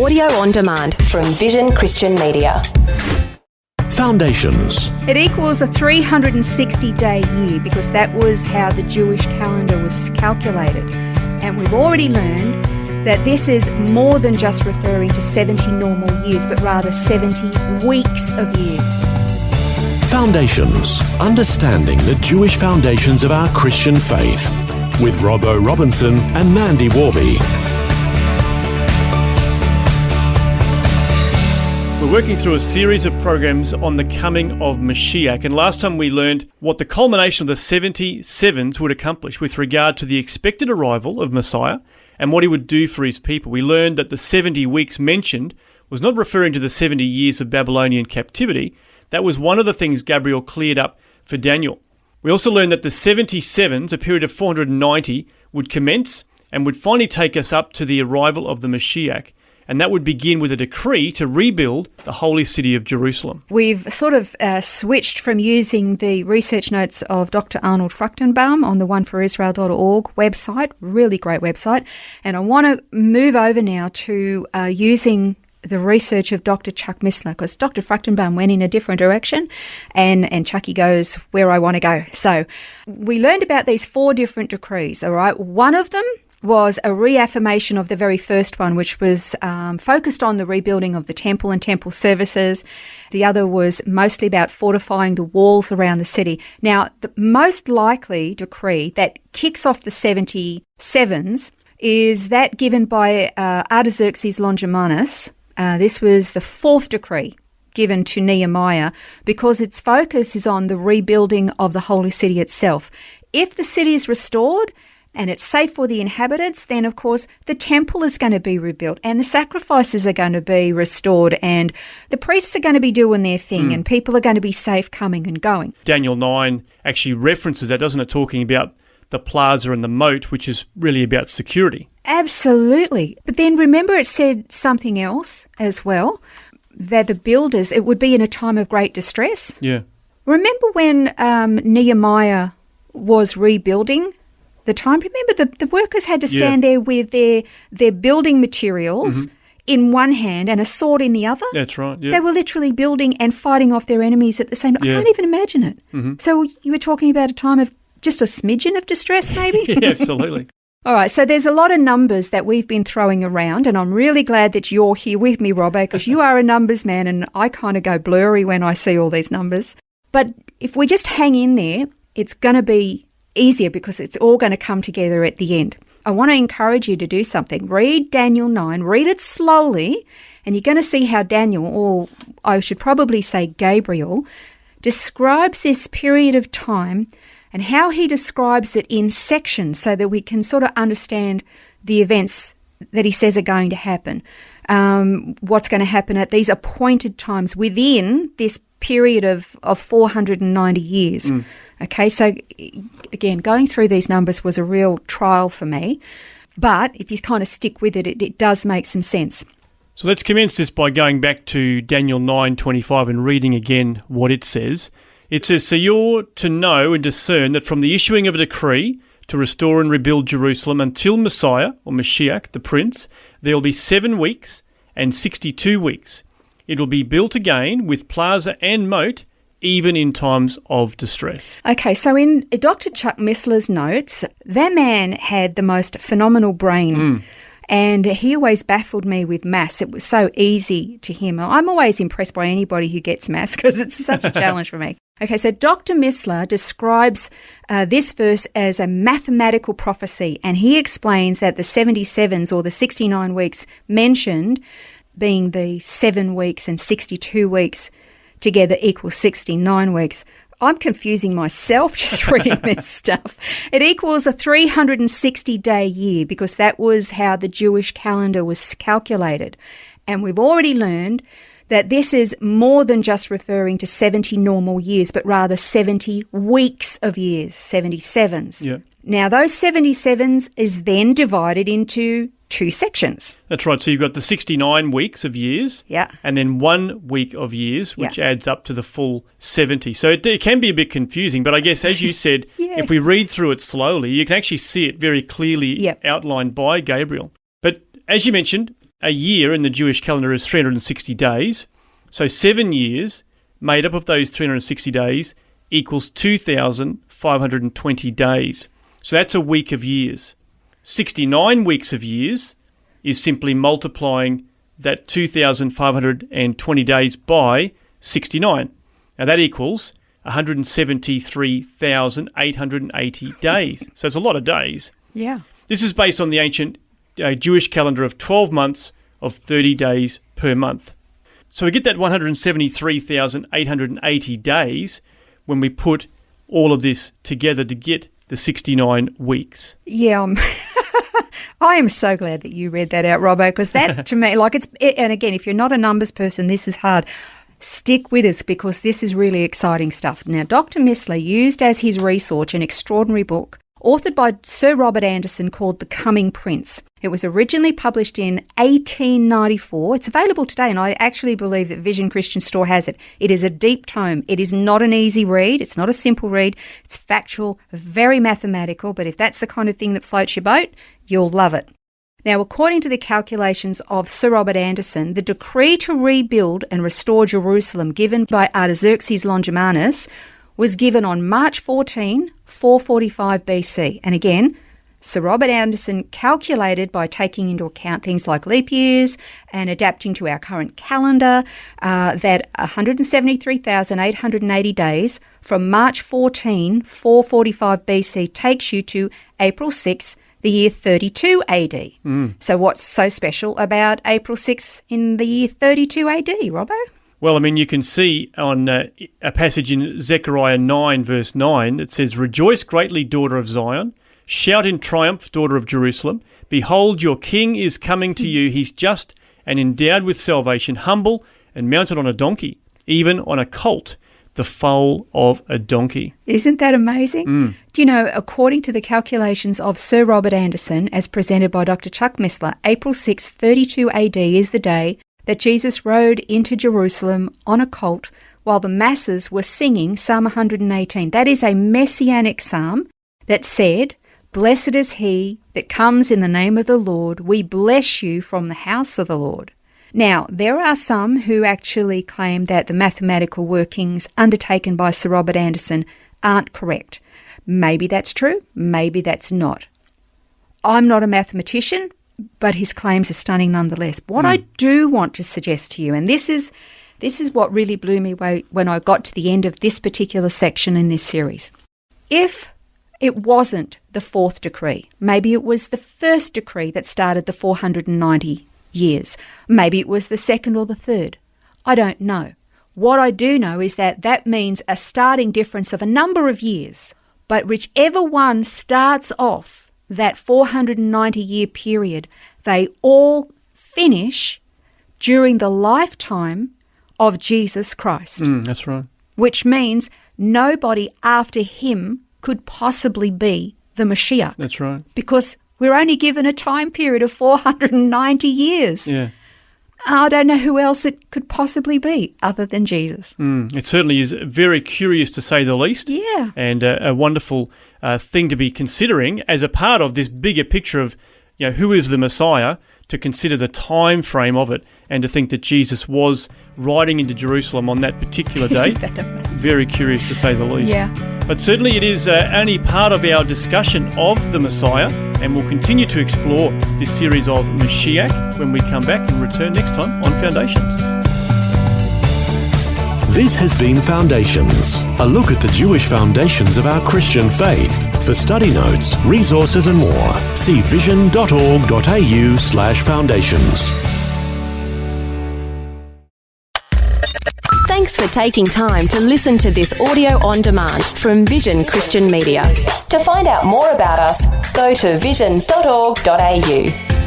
Audio on demand from Vision Christian Media. Foundations. It equals a 360-day year because that was how the Jewish calendar was calculated. And we've already learned that this is more than just referring to 70 normal years, but rather 70 weeks of years. Foundations. Understanding the Jewish foundations of our Christian faith. With Robbo Robinson and Mandy Warby. We're working through a series of programs on the coming of Mashiach, and last time we learned what the culmination of the 77s would accomplish with regard to the expected arrival of Messiah and what he would do for his people. We learned that the 70 weeks mentioned was not referring to the 70 years of Babylonian captivity. That was one of the things Gabriel cleared up for Daniel. We also learned that the 77s, a period of 490, would commence and would finally take us up to the arrival of the Mashiach. And that would begin with a decree to rebuild the holy city of Jerusalem. We've sort of switched from using the research notes of Dr. Arnold Fruchtenbaum on the oneforisrael.org website, really great website, and I want to move over now to using the research of Dr. Chuck Missler, because Dr. Fruchtenbaum went in a different direction and Chucky goes where I want to go. So we learned about these 4 different decrees, all right? One of them was a reaffirmation of the very first one, which was focused on the rebuilding of the temple and temple services. The other was mostly about fortifying the walls around the city. Now, the most likely decree that kicks off the 77s is that given by Artaxerxes Longimanus. This was the 4th decree given to Nehemiah because its focus is on the rebuilding of the holy city itself. If the city is restored and it's safe for the inhabitants, then of course the temple is going to be rebuilt and the sacrifices are going to be restored and the priests are going to be doing their thing and people are going to be safe coming and going. Daniel 9 actually references that, doesn't it, talking about the plaza and the moat, which is really about security. Absolutely. But then remember it said something else as well, that the builders, it would be in a time of great distress. Yeah. Remember when Nehemiah was rebuilding the time? Remember the workers had to stand there with their building materials in one hand and a sword in the other? That's right, yeah. They were literally building and fighting off their enemies at the same time. I can't even imagine it. Mm-hmm. So you were talking about a time of just a smidgen of distress, maybe? Yeah, absolutely. All right, so there's a lot of numbers that we've been throwing around, and I'm really glad that you're here with me, Robbo, because you are a numbers man, and I kind of go blurry when I see all these numbers. But if we just hang in there, it's going to be easier because it's all going to come together at the end. I want to encourage you to do something. Read Daniel 9, read it slowly, and you're going to see how Daniel, or I should probably say Gabriel, describes this period of time and how he describes it in sections so that we can sort of understand the events that he says are going to happen, what's going to happen at these appointed times within this period of 490 years. Okay, so again, going through these numbers was a real trial for me, but if you kind of stick with it, it does make some sense. So let's commence this by going back to Daniel 9:25 and reading again what it says. It says, "So you're to know and discern that from the issuing of a decree to restore and rebuild Jerusalem until Messiah, or Mashiach, the Prince, there will be 7 weeks and 62 weeks. It will be built again with plaza and moat, even in times of distress." Okay, so in Dr. Chuck Missler's notes, that man had the most phenomenal brain. And he always baffled me with maths. It was so easy to him. I'm always impressed by anybody who gets maths because it's such a challenge for me. Okay, so Dr. Missler describes this verse as a mathematical prophecy, and he explains that the 77s or the 69 weeks mentioned, being the 7 weeks and 62 weeks together equals 69 weeks. I'm confusing myself just reading this stuff. It equals a 360-day year because that was how the Jewish calendar was calculated. And we've already learned that this is more than just referring to 70 normal years, but rather 70 weeks of years, 77s. Yeah. Now, those 77s is then divided into 2 sections. That's right. So you've got the 69 weeks of years, and then 1 week of years, which adds up to the full 70. So it can be a bit confusing, but I guess, as you said, if we read through it slowly, you can actually see it very clearly outlined by Gabriel. But as you mentioned, a year in the Jewish calendar is 360 days. So 7 years made up of those 360 days equals 2,520 days. So that's a week of years. 69 weeks of years is simply multiplying that 2,520 days by 69. Now that equals 173,880 days. So it's a lot of days. Yeah. This is based on the ancient Jewish calendar of 12 months of 30 days per month. So we get that 173,880 days when we put all of this together to get the 69 weeks. Yeah, I am so glad that you read that out, Robbo, because that to me, and again, if you're not a numbers person, this is hard. Stick with us because this is really exciting stuff. Now, Dr. Missler used as his resource an extraordinary book authored by Sir Robert Anderson called The Coming Prince. It was originally published in 1894. It's available today, and I actually believe that Vision Christian Store has it. It is a deep tome. It is not an easy read. It's not a simple read. It's factual, very mathematical, but if that's the kind of thing that floats your boat, you'll love it. Now, according to the calculations of Sir Robert Anderson, the decree to rebuild and restore Jerusalem given by Artaxerxes Longimanus was given on March 14, 445 BC. And again, Sir Robert Anderson calculated by taking into account things like leap years and adapting to our current calendar that 173,880 days from March 14, 445 BC takes you to April 6, the year 32 AD. So what's so special about April 6 in the year 32 AD, Robbo? Well, I mean, you can see on a passage in Zechariah 9, verse 9, that says, "Rejoice greatly, daughter of Zion. Shout in triumph, daughter of Jerusalem. Behold, your king is coming to you. He's just and endowed with salvation, humble and mounted on a donkey, even on a colt, the foal of a donkey." Isn't that amazing? Do you know, according to the calculations of Sir Robert Anderson, as presented by Dr. Chuck Missler, April 6, 32 AD is the day that Jesus rode into Jerusalem on a colt while the masses were singing Psalm 118. That is a messianic psalm that said, "Blessed is he that comes in the name of the Lord. We bless you from the house of the Lord." Now, there are some who actually claim that the mathematical workings undertaken by Sir Robert Anderson aren't correct. Maybe that's true, maybe that's not. I'm not a mathematician, but his claims are stunning nonetheless. What I do want to suggest to you, and this is what really blew me away when I got to the end of this particular section in this series. If it wasn't the fourth decree, maybe it was the first decree that started the 490 years. Maybe it was the second or the third. I don't know. What I do know is that that means a starting difference of a number of years. But whichever one starts off that 490-year period, they all finish during the lifetime of Jesus Christ. That's right. Which means nobody after him could possibly be the Mashiach. That's right. Because we're only given a time period of 490 years. Yeah. I don't know who else it could possibly be other than Jesus. It certainly is very curious to say the least. Yeah. And a wonderful thing to be considering as a part of this bigger picture of, who is the Messiah, to consider the time frame of it and to think that Jesus was riding into Jerusalem on that particular day. Isn't that amazing? Very curious to say the least. Yeah. But certainly it is only part of our discussion of the Messiah, and we'll continue to explore this series of Mashiach when we come back and return next time on Foundations. This has been Foundations, a look at the Jewish foundations of our Christian faith. For study notes, resources and more, see vision.org.au/foundations. Thanks for taking time to listen to this audio on demand from Vision Christian Media. To find out more about us, go to vision.org.au.